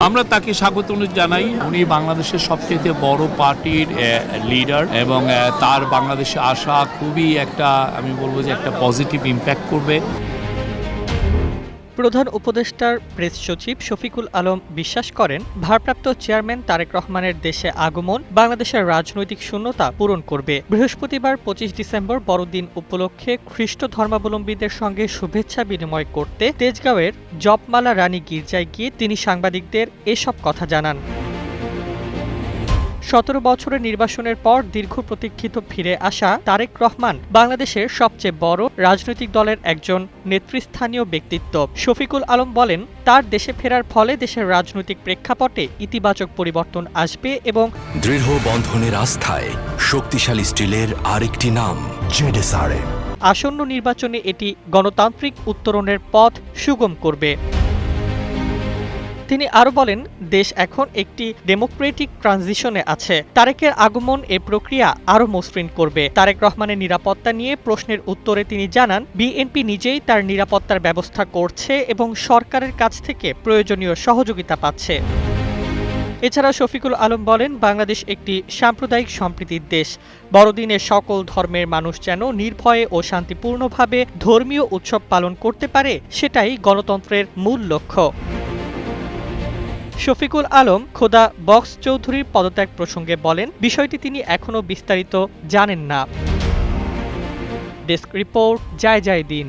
আমরা তাকে স্বাগত জানাই। উনি বাংলাদেশের সবচেয়ে বড় পার্টির লিডার এবং তার বাংলাদেশে আসা খুবই একটা, আমি বলবো যে একটা পজিটিভ ইম্প্যাক্ট করবে। প্রধান উপদেষ্টার প্রেস সচিব শফিকুল আলম বিশ্বাস করেন, ভারপ্রাপ্ত চেয়ারম্যান তারেক রহমানের দেশে আগমন বাংলাদেশের রাজনৈতিক শূন্যতা পূরণ করবে। বৃহস্পতিবার ২৫ ডিসেম্বর বড়দিন উপলক্ষে খ্রিস্ট ধর্মাবলম্বীদের সঙ্গে শুভেচ্ছা বিনিময় করতে তেজগাঁওয়ের জপমালা রানী গির্জায় গিয়ে তিনি সাংবাদিকদের এসব কথা জানান। ১৭ বছরের নির্বাসনের পর দীর্ঘ প্রতীক্ষিত ফিরে আসা তারেক রহমান বাংলাদেশের সবচেয়ে বড় রাজনৈতিক দলের একজন নেতৃস্থানীয় ব্যক্তিত্ব। শফিকুল আলম বলেন, তার দেশে ফেরার ফলে দেশের রাজনৈতিক প্রেক্ষাপটে ইতিবাচক পরিবর্তন আসবে এবং দৃঢ় বন্ধনের আস্থায় শক্তিশালী স্টিলের আরেকটি নাম জেডএসআরএম। আসন্ন নির্বাচনে এটি গণতান্ত্রিক উত্তরণের পথ সুগম করবে। তিনি আরও বলেন, দেশ এখন একটি ডেমোক্রেটিক ট্রানজিশনে আছে। তারেকের আগমন এ প্রক্রিয়া আরও মসৃণ করবে। তারেক রহমানের নিরাপত্তা নিয়ে প্রশ্নের উত্তরে তিনি জানান, বিএনপি নিজেই তার নিরাপত্তার ব্যবস্থা করছে এবং সরকারের কাছ থেকে প্রয়োজনীয় সহযোগিতা পাচ্ছে। এছাড়া শফিকুল আলম বলেন, বাংলাদেশ একটি সাম্প্রদায়িক সম্প্রীতির দেশ। বড়দিনে সকল ধর্মের মানুষ যেন নির্ভয়ে ও শান্তিপূর্ণভাবে ধর্মীয় উৎসব পালন করতে পারে, সেটাই গণতন্ত্রের মূল লক্ষ্য। শফিকুল আলম খোদা বক্স চৌধুরীর পদত্যাগ প্রসঙ্গে বলেন, বিষয়টি তিনি এখনও বিস্তারিত জানেন না। ডেস্ক রিপোর্ট, জয় জয় দিন।